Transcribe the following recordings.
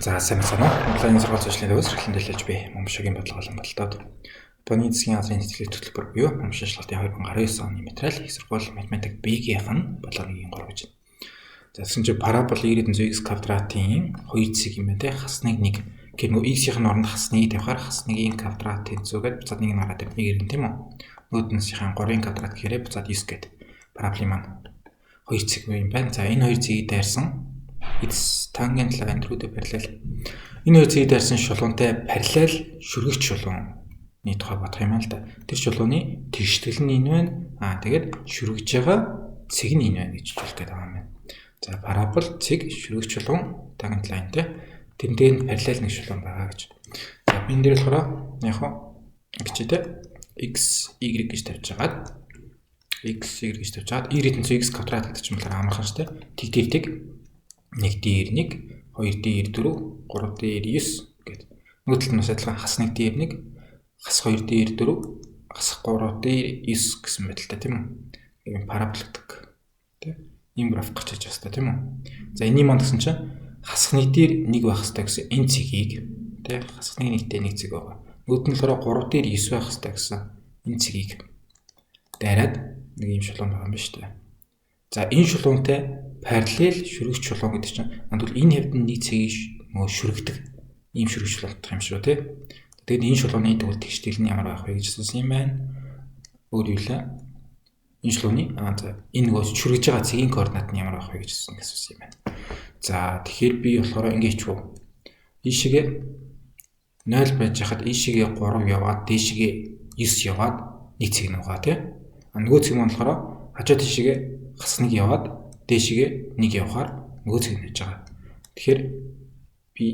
За сайн онлайн сургууль зуршлын төвөөс эрхлэн дэлгэж би Момшогийн бодлогоолон болтоод тооны засгийн газрын тэтгэлийн төлбөр буюу Момшин шалгалтын 2019 оны материал их сургууль математик B-ийн бодлогын 3 гэж. За тэгсэн чинь парабол y-ийн x квадратын 2 цэг юм байна те. Хасныг 1 гэх нэг x-ийн оронд хасныг тавихаар хасныг ин квадратын зүгээд буцаад нэг нараад нэг ирэн тийм үү. Нүүднийхэн 3-ын квадрат гэхээр буцаад 9 гээд параболын маань 2 цэг юм байна. За энэ 2 цэгийг дайрсан its tangent line through the parallel. Энэ хоёр цэгийг дайрсан шулуунтай параллел шүргэгч шулууны тухай бодох юм л да. Тэр шулууны тэгштгэл нь энэ байна. Тэгээд шүргэж байгаа цэг нь энэ байна гэж хэлэх гээд байгаа юм байна. За парабол цэг шүргэгч шулуун tangent lineтэй тэрнтэй параллел нэг шулуун байгаа гэж. За би энэ дээр болохоор яг хичээдээ x y гэж тавьж байгаад x y гэж тавьж байгаад y-ийн x квадрат гэдэг чинь болохоор амархан шүү дээ. Тэг 1 дээр 1, 2 дээр 4, 3 дээр 9 гэдэг. Нөгөө талд нь адилхан хас 1 дээр 1, хас 2 дээр 4, хас 3 дээр 9 гэсэн байдалтай тийм үү? Ийм параболик тийм. Ийм график гарч иж байгаа тийм үү? За энэний маань гэсэн чинь хасх 1 дээр 1 байх хэрэгтэй гэсэн энэ цэгийг тийм хасх 1 1-тэй 1 цэг байгаа. Нөгөөд нь болохоор 3 дээр 9 байх хэрэгтэй гэсэн энэ цэгийг дайраад нэг ийм шулуун байгаа юм байна шүү дээ. За энэ шулуунтай параллел шүргэгч шулуун гэдэг чинь тэгвэл энэ хэвд нь нэг цэгийг нөгөө шүргдэг ийм шүргэгч шулуунтай юм шүү тий. Тэгээд энэ шулууны тэгвэл тэгштэл нь ямар байх вэ гэж асуусан юм байна. Өөр юу лээ? Энэ шулууны за энэ нөгөө шүргэж байгаа цэгийн координат нь ямар байх вэ гэж асуусан юм байна. За тэгэхээр би болохоор ингэ хийчихв. Ийшээгээ 0 байж хахад ийшээгээ 3 яваад дээшээгээ 9 яваад нэг цэг нугаа тий. Нөгөө цэг нь болохоор хажуу тийшээгээ хас 1 яваад дээшээгээ 1 явахаар нөгөө цэг нь хийж байгаа. Тэгэхээр би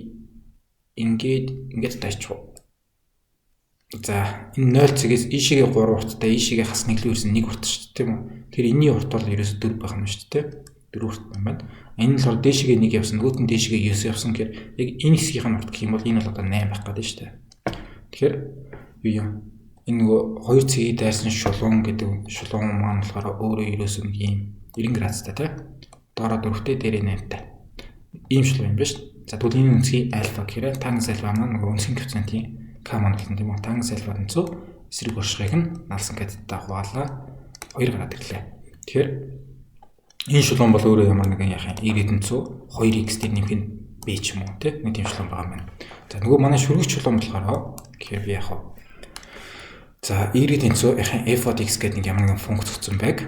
ингээд таачих. За энэ 0 цэгээс ийшээгээ 3 урттай ийшээгээ хас 1 л үрсэн 1 урт шүү дээ тийм үү. Тэгэхээр энэний урт бол ерөөсө 4 байх юм шүү дээ. 4 урт юм байна. Энэ нь болохоор дээшээгээ 1 явсан нөгөөт нь дээшээгээ 9 явсан гэхээр яг энэ хэсгийнх нь урт гэх юм бол энэ бол одоо 8 байх гэдэг шүү дээ. Тэгэхээр юу юм? Энэ нөгөө хоёр цэгийг дайрсан шулуун гэдэг шулуун маань болохоор өөрөө ерөөсөө нэг юм 90 градустай тий. Доороо 4-тэй дээрээ 8-тай. Ийм шулуун юм байна шүү. За тэгвэл энэ үнцгийн альфа гэхээр тангенс альфа маань нөгөө үнцгийн коэффициентийн k маань гэсэн тийм үү. Тангенс альфа тэнцүү эсрэг уршигыг нь налсан гэдэгт хуваалаа 2 гараад ирлээ. Тэгэхээр энэ шулуун бол өөрөө ямар нэгэн яах юм y тэнцүү 2x дээр нэмэх нь b ч юм уу тий. Нэг тийм шулуун байгаа юм байна. За нөгөө манай шүргэгч шулуун болохоор гэхээр би яах вэ? За y тэнцүү яхаа f of x гэдэг нэг ямар нэгэн функц өгсөн байг.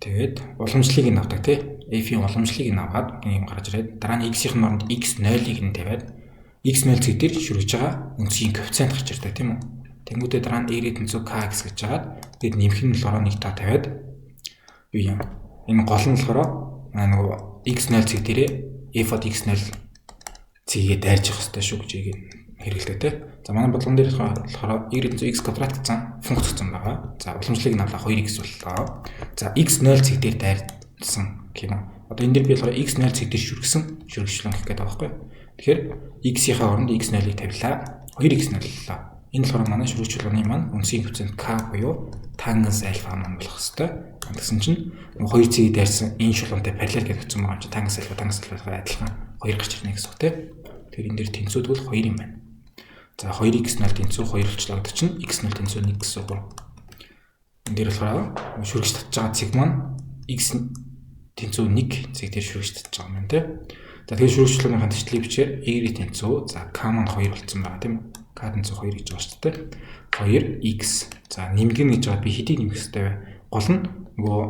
Тэгээд уламжлалыг нь авдаг тий. F-ийн уламжлалыг нь аваад юм гарч ирээд дараа нь x-ийн оронд x0-ыг нь тавиад x0 цэг дээр шүргэж байгаа үнцгийн коэффициент гарч ирдэг тийм үү. Тэнгүүдээ дараа нь y тэнцүү kx гэж жагаад тэгээд нэмэх нь болохоор нэг тоо тавиад юу юм. Энэ гол нь болохоор нөгөө x0 цэг дээрээ f of x0 цэгээ дайрж явах хэрэгтэй шүү гэж хэрэгэлдэг тий. За манай бодлогон дээр болохоор y тэнцүү x квадрат гэсэн функц өгсөн байгаа. За уламжлалыг нь авлаа 2x боллоо. За x0 цэг дээр дайрсан гэх юм. Одоо энэ дээр би болохоор x0 цэг дээр шүргсэн шүргэгчлэн гэх гэдэг байгаа байхгүй. Тэгэхээр x-ийн оронд x0-ыг тавилаа 2x0 боллоо. Энэ болохоор манай шүргэгчлэний маань үнцгийн коэффициент k буюу тангенс альфа маань болох хэвээр. Тэгсэн чинь хоёр цэгийг дайрсан энэ шулуунтай параллел гэдэг утсан байгаа чинь тангенс альфа адилхан 2 гарч ирнэ гэсэн үг тий. Тэгэхээр энэ дээр тэнцүүд бол 2 юм байна. За 2x0 тэнцүү 2 болчлоо гэдэг чинь x0 тэнцүү 1 гэсэн үг. Энд дээр болохоор шүргэж татж байгаа цэг маань x тэнцүү 1 цэг дээр шүргэж татж байгаа юм байна тий. За тэгээд шүргэгчлэнийхэн төслийг бичээр y тэнцүү за k маань 2 болсон байгаа тийм үү. K тэнцүү 2 гэж байгаа шүү дээ. 2x за нэмгэн гэж байгаа би хэдийг нэмэх хэрэгтэй вэ? Гол нь нөгөө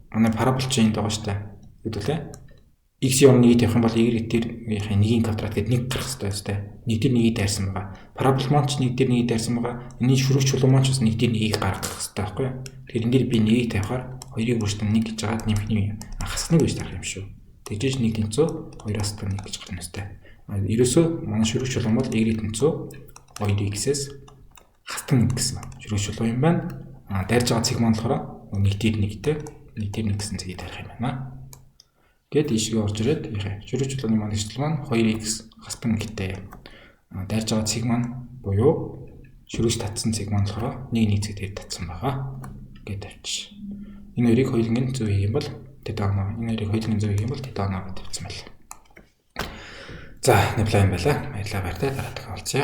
манай параболчин энд байгаа шүү дээ. Хэдүүлээ x-ийн өмнө 1 тавих юм бол y дээр нэгийн квадрат гэдэг 1 гарах хэрэгтэй шүү дээ. 1 дээр 1-ийг дайрсан байгаа. Парабол маань ч 1 дээр 1-ийг дайрсан байгаа. Энийн шүргэгч чулуун маань ч бас 1 дээр 1-ийг гаргах хэрэгтэй байхгүй юу? Тэгэхээр энэ дээр би 1-ийг тавихаар 2-ыг бүртэн 1 гэж жагаад нэмхний хасныг гэж тарах юм шүү. Тэгжээж 1 тэнцүү 2-аас 1 гэж гарна өстэй. Ерөөсөө манай шүргэгч чулуун бол y тэнцүү 2x-ээс хастан гэсэн шүргэгч чулуун юм байна. Дайрж байгаа цэг маань болохоор 1 дээр 1-тэй 1 дээр 1 гэсэн цэгийг тарих юм байна. Гэт ийшээ орж ирээд шүргэгч чулууны маань хэвчл маань 2x хастан гэдэг. Дайрж байгаа цэг маань буюу шүргэж татсан цэг маань болохоор 1 цэг дээр татсан байгаа гэж тавьчих. Энэ хоёрыг хоёулангийн зөв хийх юм бол тэд оноо. Энэ хоёрыг хоёулангийн зөв хийх юм бол тэд оноо гэж тавьсан байна. За, apply юм байла. Баярлалаа баяртай. Дараа дахин уулзъя.